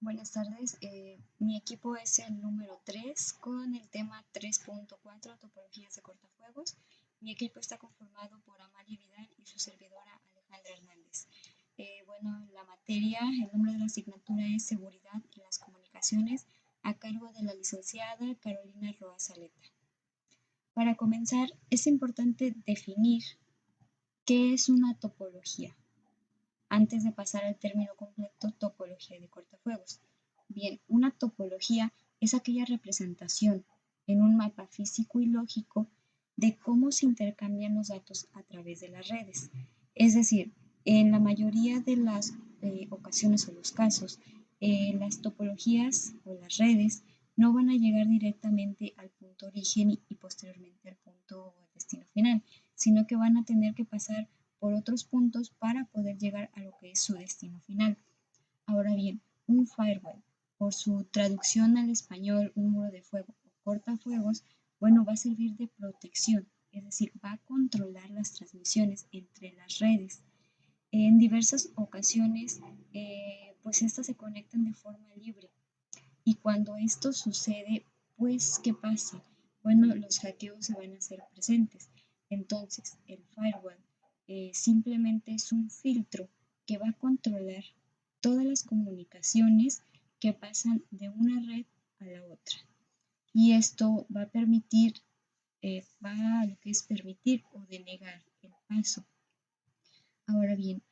Buenas tardes, mi equipo es el número 3 con el tema 3.4 topologías de cortafuegos. Mi equipo está conformado por Amalia Vidal y su servidora Alejandra Hernández. La materia, el nombre de la asignatura es Seguridad en las Comunicaciones, a cargo de la licenciada Carolina Roa Saleta. Para comenzar, es importante definir qué es una topología, antes de pasar al término completo topología de cortafuegos. Bien, una topología es aquella representación en un mapa físico y lógico de cómo se intercambian los datos a través de las redes. Es decir, en la mayoría de las ocasiones o los casos, las topologías o las redes no van a llegar directamente al punto origen y posteriormente al punto destino final, sino que van a tener que pasar por otros puntos para poder llegar a lo que es su destino final. Ahora bien, un firewall, por su traducción al español, un muro de fuego o cortafuegos, va a servir de protección, es decir, va a controlar las transmisiones entre las redes. En diversas ocasiones, pues estas se conectan de forma libre y cuando esto sucede, pues, ¿qué pasa? Bueno, los hackeos se van a hacer presentes. Entonces, el firewall simplemente es un filtro que va a controlar todas las comunicaciones que pasan de una red a la otra. Y esto va a permitir, va a lo que es permitir o denegar el paso. Ahora bien,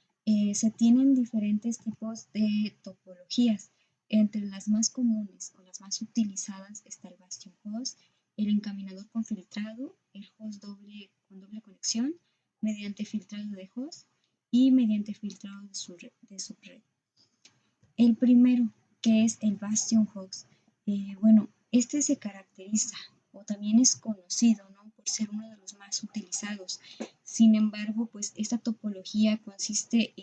se tienen diferentes tipos de topologías. Entre las más comunes o las más utilizadas está el bastion host, el encaminador con filtrado, el host con doble conexión, mediante filtrado de host y mediante filtrado de subred. El primero, que es el bastion host, este se caracteriza o también es conocido, ¿no?, por ser uno de los más utilizados. Sin embargo, pues esta topología consiste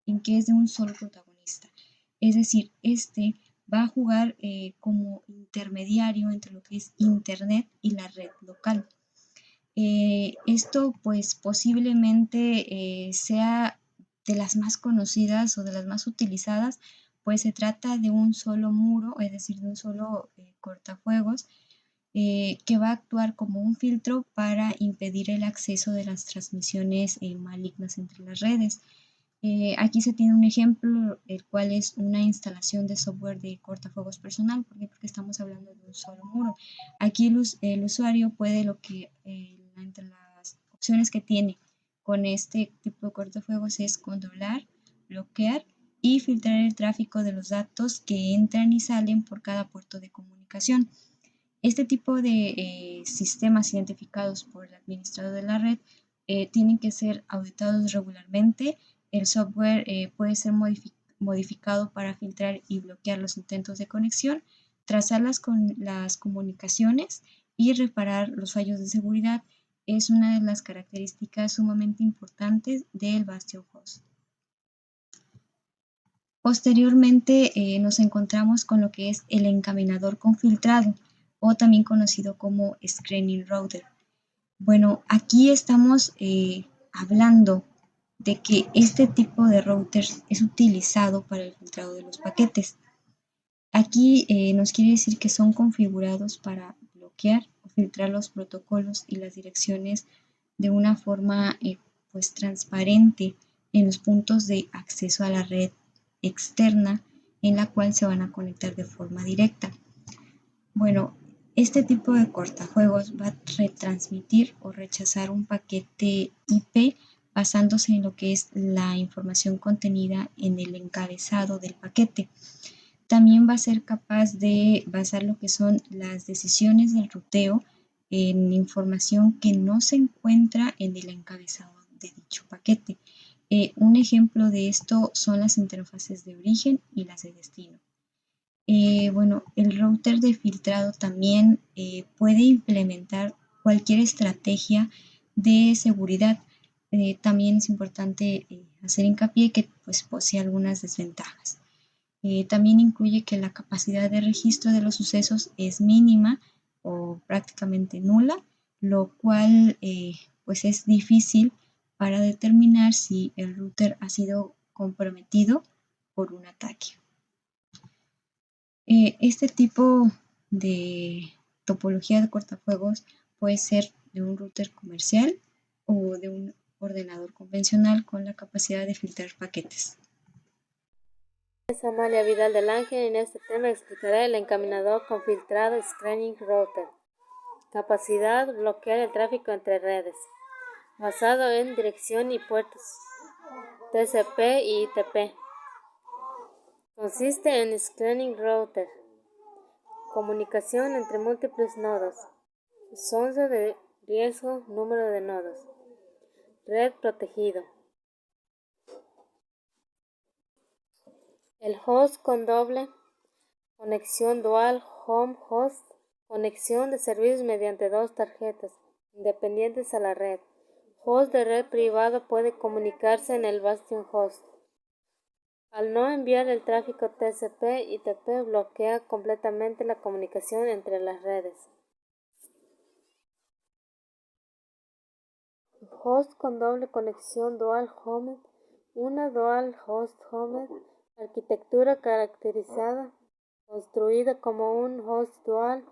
en que es de un solo protagonista. Es decir, este va a jugar como intermediario entre lo que es Internet y la red local. Esto pues posiblemente sea de las más conocidas o de las más utilizadas, pues se trata de un solo muro, es decir, de un solo cortafuegos, que va a actuar como un filtro para impedir el acceso de las transmisiones malignas entre las redes. Aquí se tiene un ejemplo, el cual es una instalación de software de cortafuegos personal. ¿Por qué? Porque estamos hablando de un solo muro. Aquí el usuario puede entre las opciones que tiene con este tipo de cortafuegos es controlar, bloquear y filtrar el tráfico de los datos que entran y salen por cada puerto de comunicación. Este tipo de sistemas identificados por el administrador de la red tienen que ser auditados regularmente. El software puede ser modificado para filtrar y bloquear los intentos de conexión, trazar las comunicaciones y reparar los fallos de seguridad. Es una de las características sumamente importantes del Bastion Host. Posteriormente nos encontramos con lo que es el encaminador con filtrado o también conocido como screening router. Bueno, aquí estamos hablando de que este tipo de routers es utilizado para el filtrado de los paquetes. Aquí nos quiere decir que son configurados para bloquear o filtrar los protocolos y las direcciones de una forma pues transparente en los puntos de acceso a la red externa en la cual se van a conectar de forma directa. Bueno, este tipo de cortafuegos va a retransmitir o rechazar un paquete IP basándose en lo que es la información contenida en el encabezado del paquete. También va a ser capaz de basar lo que son las decisiones del ruteo en información que no se encuentra en el encabezado de dicho paquete. Un ejemplo de esto son las interfaces de origen y las de destino. El router de filtrado también puede implementar cualquier estrategia de seguridad. También es importante hacer hincapié que pues, posee algunas desventajas. También incluye que la capacidad de registro de los sucesos es mínima o prácticamente nula, lo cual pues es difícil para determinar si el router ha sido comprometido por un ataque. Este tipo de topología de cortafuegos puede ser de un router comercial o de un ordenador convencional con la capacidad de filtrar paquetes. Es Amalia Vidal del Ángel y en este tema explicaré el encaminador con filtrado Screening Router. Capacidad: bloquear el tráfico entre redes. Basado en dirección y puertos TCP y ITP. Consiste en Screening Router. Comunicación entre múltiples nodos. Sonda de riesgo, número de nodos. Red protegido. El host con doble conexión dual home host. Conexión de servicios mediante dos tarjetas independientes a la red. Host de red privado puede comunicarse en el Bastion host. Al no enviar el tráfico TCP/IP bloquea completamente la comunicación entre las redes. Host con doble conexión dual homed. Una dual host homed, arquitectura caracterizada, construida como un host dual,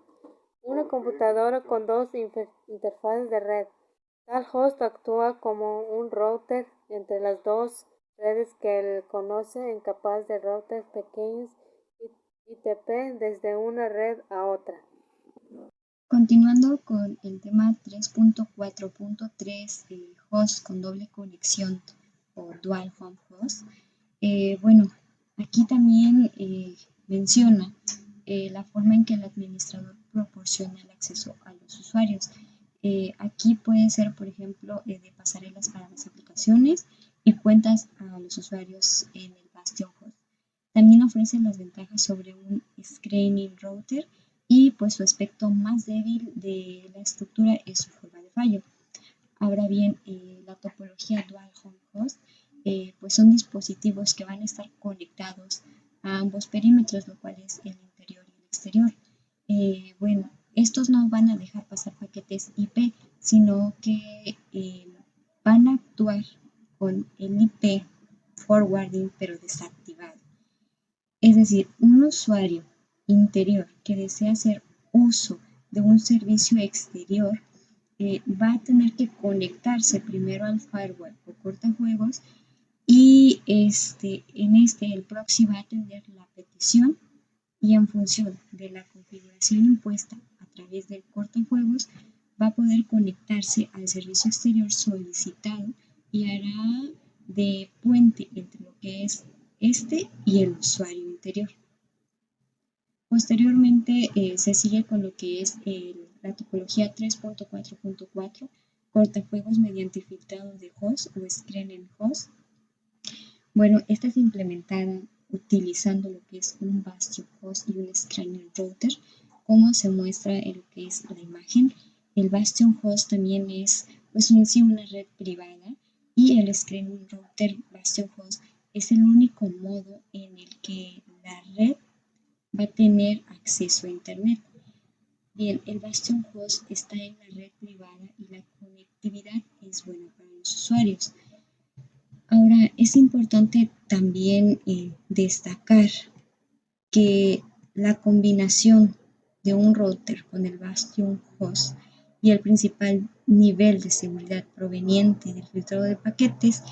una computadora con dos interfaces de red. Tal host actúa como un router entre las dos redes que él conoce, incapaz de routers pequeños ITP desde una red a otra. Continuando con el tema 3.4.3, host con doble conexión o dual home host, bueno, aquí también menciona la forma en que el administrador proporciona el acceso a los usuarios. Aquí puede ser, por ejemplo, de pasarelas para las aplicaciones y cuentas a los usuarios en el Bastion Host. También ofrece las ventajas sobre un screening router y pues su aspecto más débil de la estructura es su forma de fallo. Ahora bien, la topología Dual Home Host pues son dispositivos que van a estar conectados a ambos perímetros, lo cual es el interior y el exterior. Bueno, estos no van a dejar pasar paquetes IP, sino que van a actuar con el IP forwarding pero desactivado. Es decir, un usuario interior que desea hacer uso de un servicio exterior va a tener que conectarse primero al firewall o cortajuegos y el proxy va a atender la petición y en función de la configuración impuesta a través del cortajuegos va a poder conectarse al servicio exterior solicitado y hará de puente entre lo que es este y el usuario interior. Posteriormente se sigue con lo que es la topología 3.4.4, cortafuegos mediante filtrado de host o screening host. Bueno, esta es implementada utilizando lo que es un Bastion host y un screening router, como se muestra en lo que es la imagen. El Bastion host también es pues una red privada y el screening router Bastion host es el único modo en el que la red va a tener acceso a Internet. Bien, el Bastion Host está en la red privada y la conectividad es buena para los usuarios. Ahora, es importante también destacar que la combinación de un router con el Bastion Host y el principal nivel de seguridad proveniente del filtrado de paquetes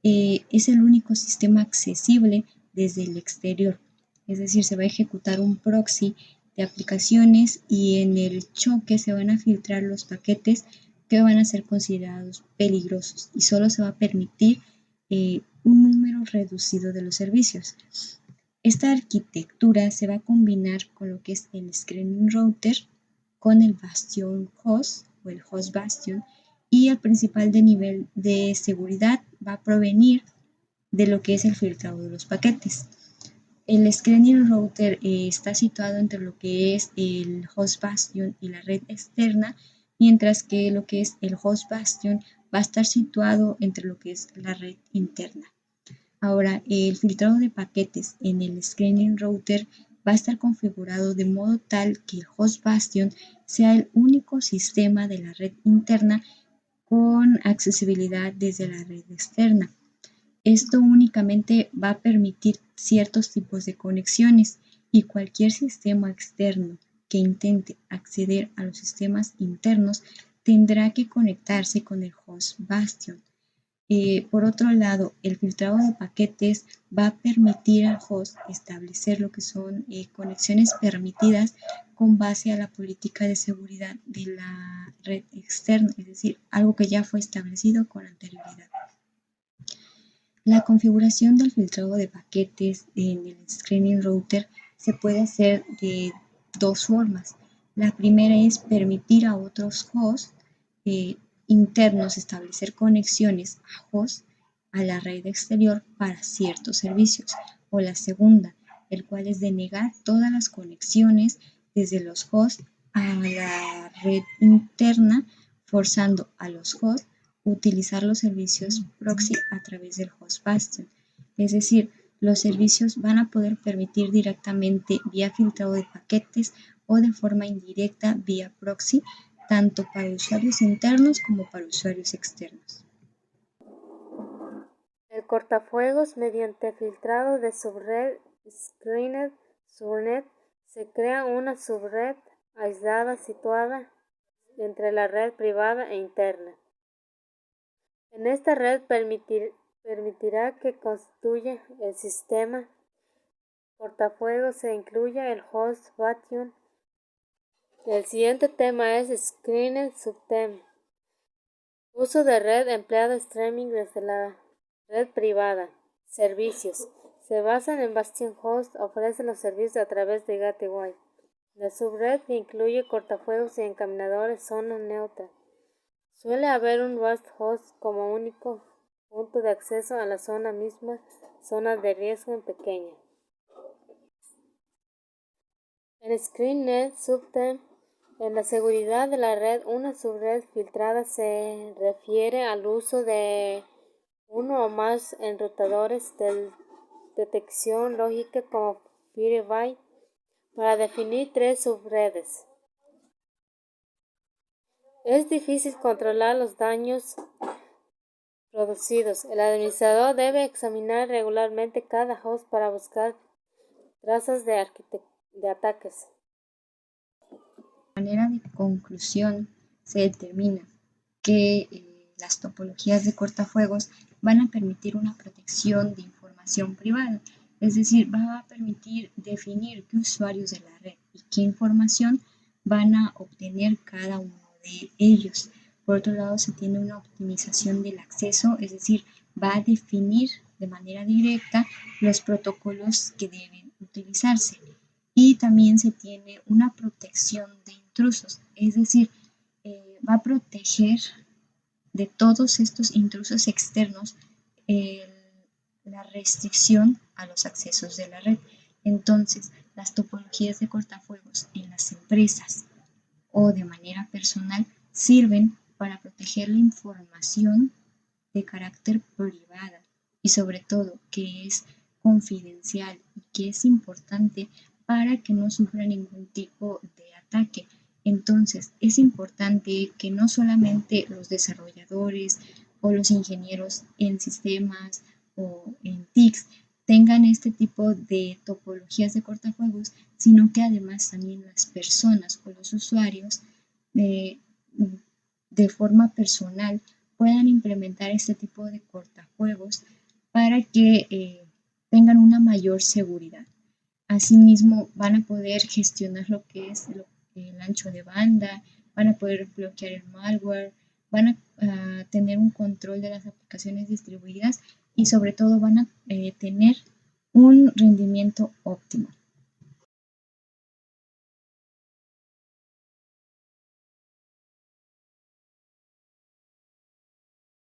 es el único sistema accesible desde el exterior. Es decir, se va a ejecutar un proxy de aplicaciones y en el choque se van a filtrar los paquetes que van a ser considerados peligrosos y solo se va a permitir un número reducido de los servicios. Esta arquitectura se va a combinar con lo que es el screening router, con el Bastion Host o el Host Bastion y el principal de nivel de seguridad va a provenir de lo que es el filtrado de los paquetes. El screening router está situado entre lo que es el host bastion y la red externa, mientras que lo que es el host bastion va a estar situado entre lo que es la red interna. Ahora, el filtrado de paquetes en el screening router va a estar configurado de modo tal que el host bastion sea el único sistema de la red interna con accesibilidad desde la red externa. Esto únicamente va a permitir ciertos tipos de conexiones y cualquier sistema externo que intente acceder a los sistemas internos tendrá que conectarse con el host Bastion. Por otro lado, el filtrado de paquetes va a permitir al host establecer lo que son conexiones permitidas con base a la política de seguridad de la red externa, es decir, algo que ya fue establecido con anterioridad. La configuración del filtrado de paquetes en el screening router se puede hacer de dos formas. La primera es permitir a otros hosts internos establecer conexiones a hosts a la red exterior para ciertos servicios. O la segunda, el cual es denegar todas las conexiones desde los hosts a la red interna, forzando a los hosts a utilizar los servicios proxy a través del host Bastion. Es decir, los servicios van a poder permitir directamente vía filtrado de paquetes o de forma indirecta vía proxy, tanto para usuarios internos como para usuarios externos. El cortafuegos, mediante filtrado de subred Screened Subnet, se crea una subred aislada situada entre la red privada e interna. En esta red permitirá que constituya el sistema cortafuegos se incluya el host Bastion. El siguiente tema es Screened Subnet. Uso de red empleado streaming desde la red privada. Servicios. Se basan en Bastion Host, ofrece los servicios a través de Gateway. La subred que incluye cortafuegos y encaminadores zona neutra. Suele haber un Rust host como único punto de acceso a la zona misma, zona de riesgo en pequeña. En Screened Subnet, en la seguridad de la red, una subred filtrada se refiere al uso de uno o más enrutadores de detección lógica como FireByte para definir tres subredes. Es difícil controlar los daños producidos. El administrador debe examinar regularmente cada host para buscar trazas de ataques. De manera de conclusión, se determina que las topologías de cortafuegos van a permitir una protección de información privada, es decir, va a permitir definir qué usuarios de la red y qué información van a obtener cada uno de ellos. Por otro lado, se tiene una optimización del acceso, es decir, va a definir de manera directa los protocolos que deben utilizarse. Y también se tiene una protección de intrusos, es decir, va a proteger de todos estos intrusos externos la restricción a los accesos de la red. Entonces, las topologías de cortafuegos en las empresas o de manera personal sirven para proteger la información de carácter privada y sobre todo que es confidencial y que es importante para que no sufra ningún tipo de ataque. Entonces, es importante que no solamente los desarrolladores o los ingenieros en sistemas o en TICs tengan este tipo de topologías de cortafuegos, sino que además también las personas o los usuarios de forma personal puedan implementar este tipo de cortafuegos para que tengan una mayor seguridad. Asimismo, van a poder gestionar lo que es el ancho de banda, van a poder bloquear el malware, van a tener un control de las aplicaciones distribuidas y sobre todo van a tener un rendimiento óptimo.